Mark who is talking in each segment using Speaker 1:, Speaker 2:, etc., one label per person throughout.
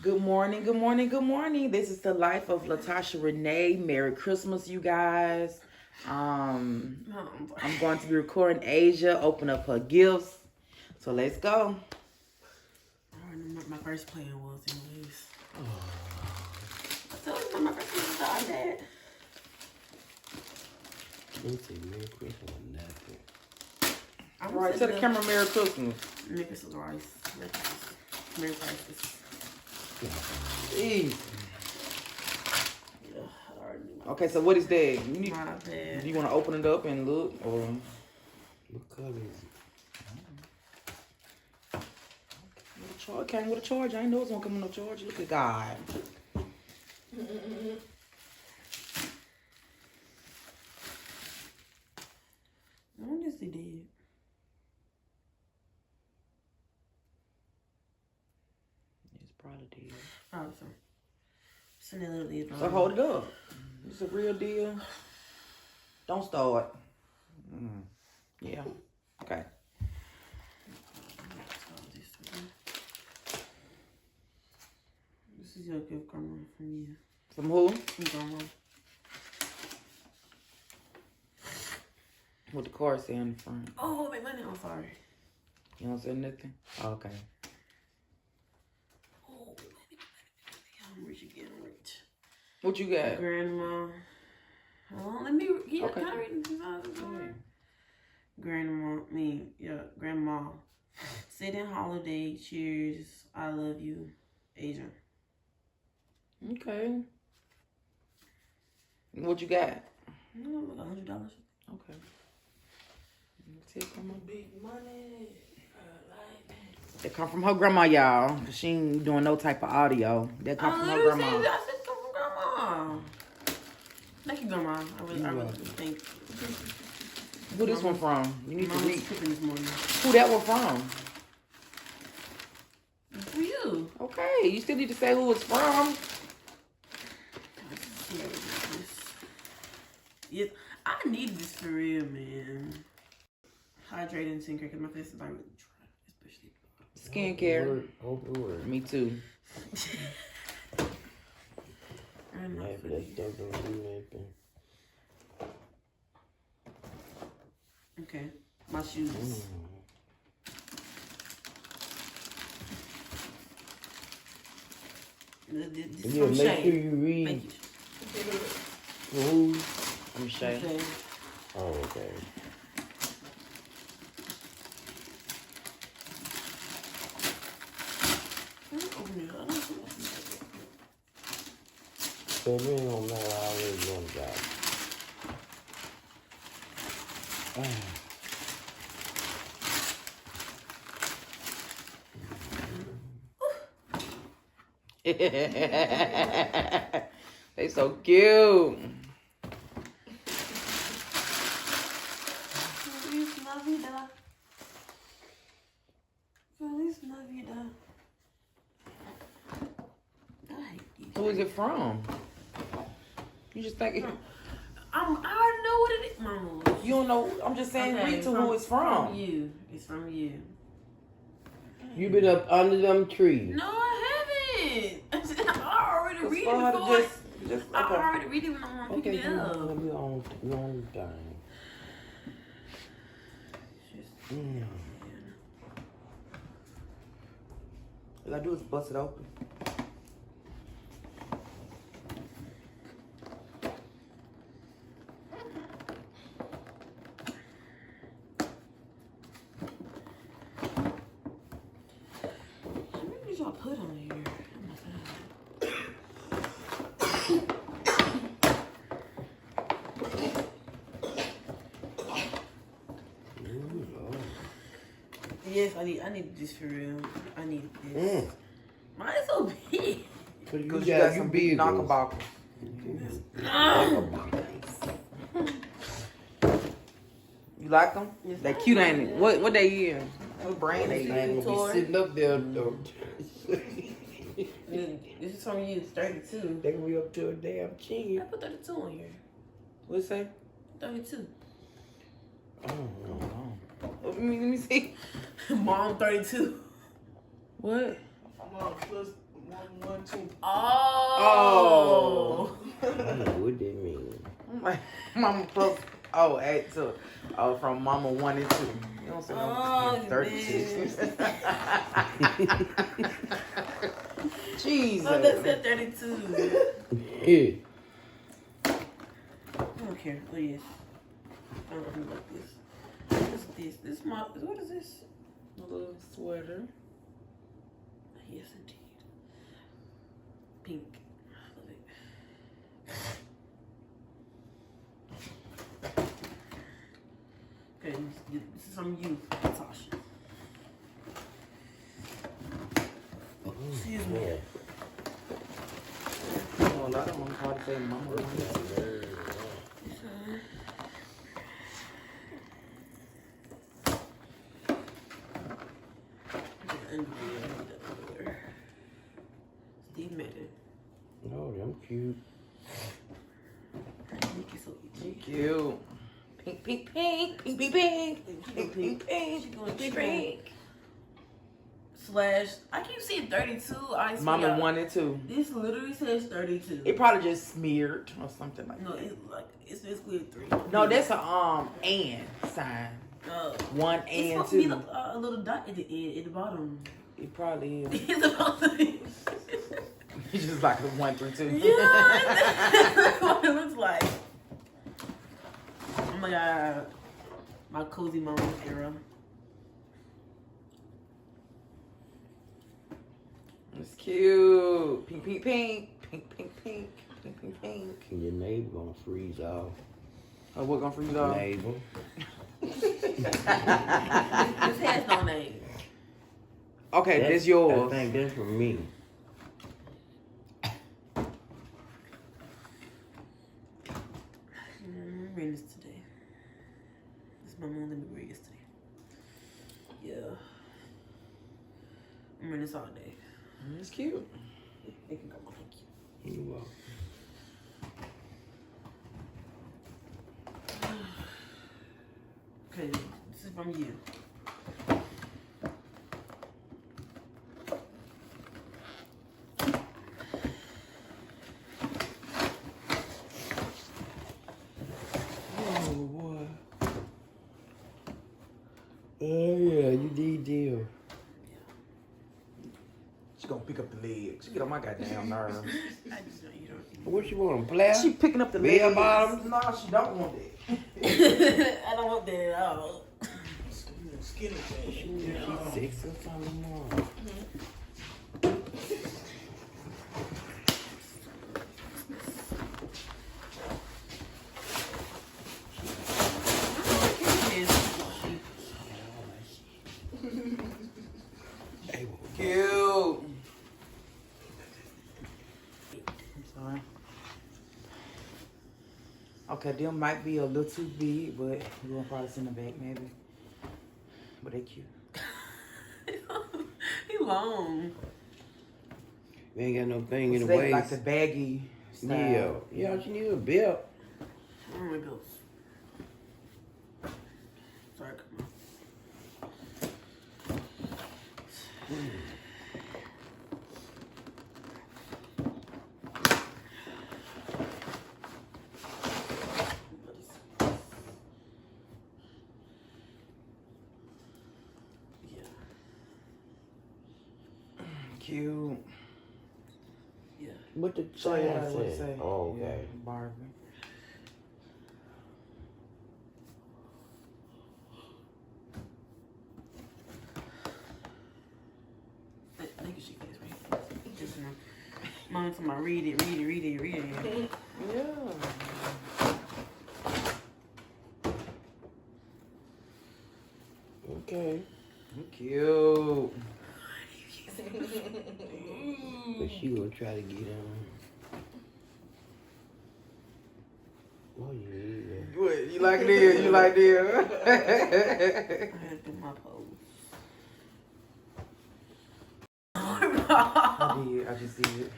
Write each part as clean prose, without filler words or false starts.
Speaker 1: Good morning, good morning, good morning. This is the life of Latasha Renee. Merry Christmas, you guys. I'm going to be recording Asia open up her gifts. So let's go.
Speaker 2: I remember what my first plan was anyways. I told you my first plan was all that.
Speaker 3: Let me say Merry Christmas or nothing.
Speaker 1: All right, tell the camera Merry Christmas.
Speaker 2: Merry Christmas, rice. Merry Christmas.
Speaker 1: Jeez.
Speaker 2: Yeah, I already knew.
Speaker 1: Okay, so what is that?
Speaker 2: My bad.
Speaker 1: Do you want to open it up and look? Or
Speaker 3: What color is it?
Speaker 1: it came with a charge. I didn't know it was going to come with no charge. Look at God.
Speaker 2: I wonder if they did.
Speaker 1: It's probably did.
Speaker 2: Oh, so. Send that little lid on.
Speaker 1: So hold it up. It's a real deal. Don't start. Yeah. Okay.
Speaker 2: This is your gift, Grandma, from you.
Speaker 1: From who?
Speaker 2: From Grandma.
Speaker 1: What the card say on the front?
Speaker 2: Oh, wait, money. I'm sorry.
Speaker 1: You don't say nothing? Okay.
Speaker 2: Oh, I'm rich again, rich.
Speaker 1: What you got?
Speaker 2: Grandma. Let me get
Speaker 1: Okay.
Speaker 2: Can I read this out? Grandma. Sitting holiday, cheers. I love you, Asia.
Speaker 1: Okay. What you got?
Speaker 2: Like $100.
Speaker 1: Okay. Let's see, grandma.
Speaker 2: Big money.
Speaker 1: That come from her grandma, y'all. She ain't doing no type of audio. That come from her grandma.
Speaker 2: I said come from Grandma. Thank you, Grandma. I really thank you.
Speaker 1: Who this one from? You need to
Speaker 2: Mama's
Speaker 1: read.
Speaker 2: cooking this morning.
Speaker 1: Who that one from?
Speaker 2: For you.
Speaker 1: Okay, you still need to say who it's from.
Speaker 2: Yes, I need this for real, man. Hydrating and skincare because my face is like really dry, especially.
Speaker 1: Skincare.
Speaker 3: Hope it works.
Speaker 1: Me too.
Speaker 2: I'm not
Speaker 3: Maybe
Speaker 2: for
Speaker 3: that
Speaker 2: you.
Speaker 3: stuff don't do nothing.
Speaker 2: Okay, my shoes. This is
Speaker 3: Yeah,
Speaker 2: from
Speaker 3: make
Speaker 2: Shay.
Speaker 3: sure you read.
Speaker 2: Thank you.
Speaker 3: Who?
Speaker 1: I'm Shay.
Speaker 2: Okay.
Speaker 3: Oh, okay.
Speaker 2: Open it. I don't see what's
Speaker 3: So it really don't matter. I already know that.
Speaker 1: They so cute.
Speaker 2: Feliz Navidad. Feliz Navidad. I hate these.
Speaker 1: Who is it from? You just think
Speaker 2: I already know what it is, Mama.
Speaker 1: you don't know. I'm just saying read to who it's from.
Speaker 2: You. It's from you.
Speaker 3: You been up under them trees.
Speaker 2: No, I haven't. I already read it
Speaker 1: For her to
Speaker 2: before.
Speaker 1: just
Speaker 2: I
Speaker 1: okay.
Speaker 2: already read it when I'm
Speaker 3: Okay,
Speaker 2: picking it
Speaker 3: you
Speaker 2: up.
Speaker 3: on time.
Speaker 1: All I do is bust it open.
Speaker 2: How many did y'all put on here? Yes, I need this for real. I need this. Mine is so big.
Speaker 1: Because you got some big knockabout. You like them?
Speaker 2: Yes,
Speaker 1: They
Speaker 2: I
Speaker 1: cute,
Speaker 2: like
Speaker 1: ain't it?
Speaker 2: it.
Speaker 1: What they is? What brand they
Speaker 3: I ain't
Speaker 1: is?
Speaker 3: gonna be sitting up there though.
Speaker 2: This is from you. It's 32.
Speaker 3: They gonna be up to a damn chin.
Speaker 2: I put 32 on here.
Speaker 1: What it say?
Speaker 2: 32.
Speaker 1: Let me see.
Speaker 2: Mom 32.
Speaker 1: What?
Speaker 2: Mom plus
Speaker 1: 1, 2.
Speaker 2: Oh.
Speaker 3: I don't know what that mean.
Speaker 1: Mama plus 8 2. Oh, from Mama 1 and 2. You don't say
Speaker 2: Oh,
Speaker 1: no 32. Jesus.
Speaker 2: Oh, that said 32.
Speaker 3: Yeah.
Speaker 2: I don't care. Oh, yes. I don't know like this. What is this? This is my. What is this?
Speaker 1: A little sweater.
Speaker 2: Yes, indeed. Pink. I love it. Okay, this is from you, Natasha. Excuse me.
Speaker 3: Yeah.
Speaker 1: Oh, a lot of them probably say Mama 1 and 2.
Speaker 2: Steve Madden.
Speaker 3: No, them cute.
Speaker 2: Nikki so
Speaker 1: You cute. Pink, pink, pink, pink, pink, pink, pink, pink, pink, pink.
Speaker 2: Slash, I keep seeing 32. I swear
Speaker 1: Mama
Speaker 2: y'all,
Speaker 1: 1 and 2.
Speaker 2: This literally says 32.
Speaker 1: It probably just smeared or something like
Speaker 2: No,
Speaker 1: that.
Speaker 2: it's like it's basically a 3.
Speaker 1: No, that's a and sign. 1
Speaker 2: It's
Speaker 1: and
Speaker 2: supposed to be
Speaker 1: 2.
Speaker 2: a little dot at the end, at the bottom.
Speaker 1: It probably is.
Speaker 2: It's supposed to be.
Speaker 1: It's just like a 1 through 2.
Speaker 2: Yeah, that's what it looks like. Oh my god, my cozy moment era.
Speaker 1: It's cute. Pink, pink, pink, pink, pink, pink, pink, pink, pink.
Speaker 3: Your neighbor gonna freeze off.
Speaker 1: Oh, what gonna freeze off?
Speaker 3: Neighbor.
Speaker 2: This has no name.
Speaker 1: Okay, this
Speaker 3: I
Speaker 1: yours.
Speaker 3: think that's for me.
Speaker 2: I'm reading this today. This is my mom let me read this today. Yeah. I'm reading this all day.
Speaker 1: It's cute.
Speaker 2: It can go on, thank you.
Speaker 3: You welcome.
Speaker 2: Okay, this is from you.
Speaker 3: Oh boy. Oh yeah, you did deal.
Speaker 1: She gonna pick up the legs. She get on my goddamn nerves.
Speaker 2: I just know you don't.
Speaker 3: What you want, a player?
Speaker 1: She picking up the
Speaker 3: Bell
Speaker 1: legs.
Speaker 3: bottoms?
Speaker 1: No, she don't want that.
Speaker 2: I don't want that at all.
Speaker 1: Skinny
Speaker 3: She's 6 or something more. Hey,
Speaker 1: Cute. I'm sorry. Okay, them might be a little too big, but we're gonna probably send them back maybe. But they cute.
Speaker 2: He long.
Speaker 3: we ain't got no thing in the
Speaker 1: They
Speaker 3: waist.
Speaker 1: like the baggy style.
Speaker 3: Yeah, she need a belt.
Speaker 2: Where are my bills? Sorry, come on.
Speaker 1: Cute.
Speaker 2: Yeah.
Speaker 3: What the
Speaker 1: So yeah,
Speaker 3: child
Speaker 1: what it
Speaker 3: say?
Speaker 1: say?
Speaker 3: Oh, okay.
Speaker 1: Yeah, Barbie.
Speaker 2: Thank you, she gets right. Just mom told me read it.
Speaker 1: Yeah.
Speaker 3: Okay.
Speaker 1: Cute.
Speaker 3: But she will try to get on. Oh, yeah.
Speaker 1: What? You like this? You like
Speaker 2: I
Speaker 1: this?
Speaker 2: had to do my pose.
Speaker 1: I did. I just did it.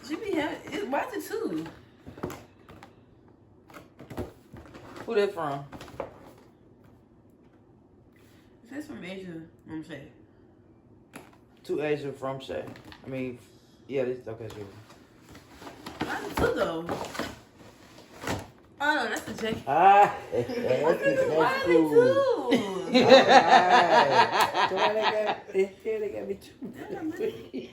Speaker 2: She be having. Why is it 2?
Speaker 1: Who that from?
Speaker 2: It says from Asia. I'm saying.
Speaker 1: To Asia from Shay. I mean, Yeah, this okay, sure.
Speaker 2: I did too though. Oh, that's a jacket.
Speaker 3: Ah, that's
Speaker 2: Why
Speaker 3: cool.
Speaker 2: did two?
Speaker 3: Alright. So why they got me two?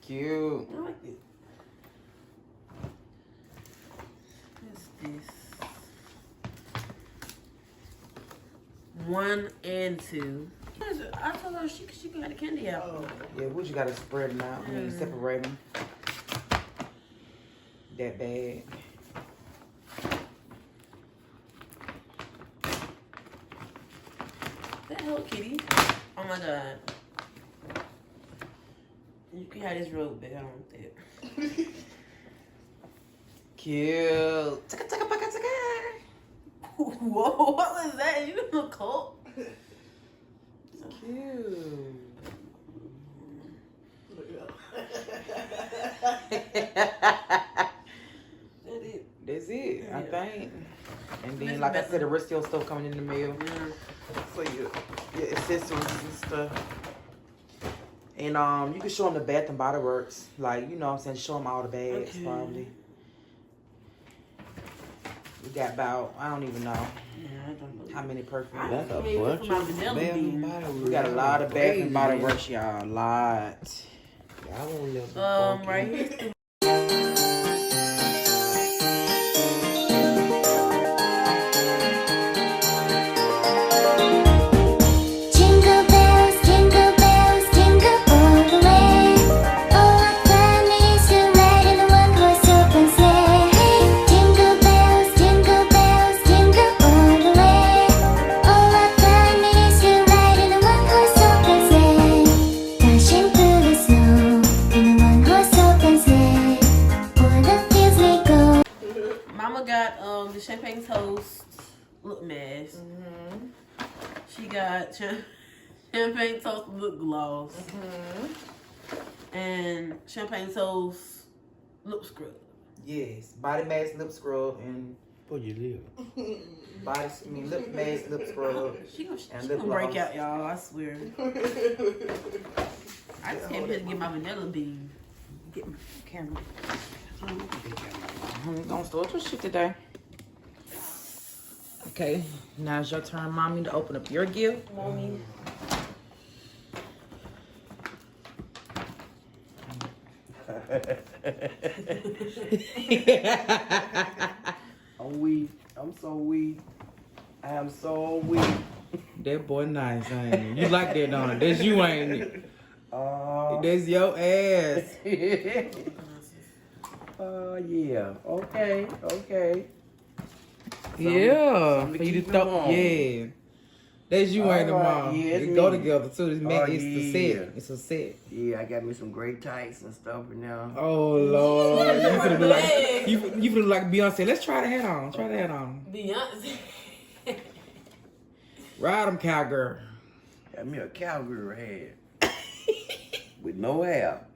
Speaker 1: Cute.
Speaker 2: I like it. What's this? 1 and 2. I told her she can have the candy out.
Speaker 1: Yeah, we just gotta spread them out. I mean, separate them. That bad.
Speaker 2: That Hello Kitty. Oh my god. You can have this robe, babe. I don't want that.
Speaker 1: Cute. Taka, taka, paka, taka.
Speaker 2: Whoa, what was that? You in a cult?
Speaker 1: Cute. That's it, I think. And then, like I said, the rest of your stuff coming in the mail for your accessories and stuff. And you can show them the Bath and Body Works, like, you know what I'm saying, show them all the bags probably. We got about, I don't even know
Speaker 2: I don't know.
Speaker 1: how many perfumes.
Speaker 3: That's a
Speaker 2: I mean,
Speaker 3: bunch
Speaker 2: my
Speaker 3: of
Speaker 2: vanilla
Speaker 3: Bath
Speaker 2: bean.
Speaker 3: and Body Works.
Speaker 1: We got a lot of Bath and Body
Speaker 3: Crazy.
Speaker 1: Works, y'all, a lot.
Speaker 3: I won't never
Speaker 2: Right here's the
Speaker 4: Jingle bells, jingle all the way. Oh, what fun it is to ride in a one-horse open sleigh. Jingle bells, jingle all the way. Oh, what fun it is to ride in a one-horse open sleigh. Dashing through the snow in a one-horse open sleigh. O'er the fields we go.
Speaker 2: Mama got the champagne toast lip mask. She got champagne toast lip gloss and champagne toast lip scrub.
Speaker 1: Yes, body mask, lip scrub, and
Speaker 3: Where you live?
Speaker 1: lip mask, lip scrub.
Speaker 2: She
Speaker 1: And
Speaker 2: gonna
Speaker 1: lip
Speaker 2: break
Speaker 1: gloss.
Speaker 2: out, y'all. I swear. I just came here to get my vanilla bean.
Speaker 1: Get my camera. Don't start your shit today. Okay, now it's your turn, mommy, to open up your gift.
Speaker 2: Mommy.
Speaker 3: I'm weak. I'm so weak. I am so weak.
Speaker 1: That boy nice, ain't he? You like that, don't it? That's you, ain't it? That's your ass.
Speaker 3: Yeah. Okay. Okay.
Speaker 1: Yeah,
Speaker 3: something
Speaker 1: for
Speaker 3: to
Speaker 1: you to
Speaker 3: keep me
Speaker 1: throw.
Speaker 3: warm.
Speaker 1: Yeah, that's you, ain't it,
Speaker 3: Alright,
Speaker 1: mom?
Speaker 3: yeah, it's
Speaker 1: They go
Speaker 3: me.
Speaker 1: together too. It's
Speaker 3: Oh,
Speaker 1: it's the
Speaker 3: yeah.
Speaker 1: set. It's a set.
Speaker 3: Yeah, I got me some great tights and stuff in there.
Speaker 1: Oh Lord, you finna be like you finna like Beyonce. Let's try the hat on. Try the hat on.
Speaker 2: Beyonce.
Speaker 1: Ride 'em, cowgirl.
Speaker 3: Got me a cowgirl head with no hair.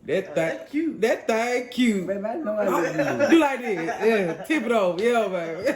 Speaker 1: That thing
Speaker 3: cute.
Speaker 1: That thing cute.
Speaker 3: Baby, I know I look good.
Speaker 1: Do like this. Yeah, tip it over. Yeah, baby.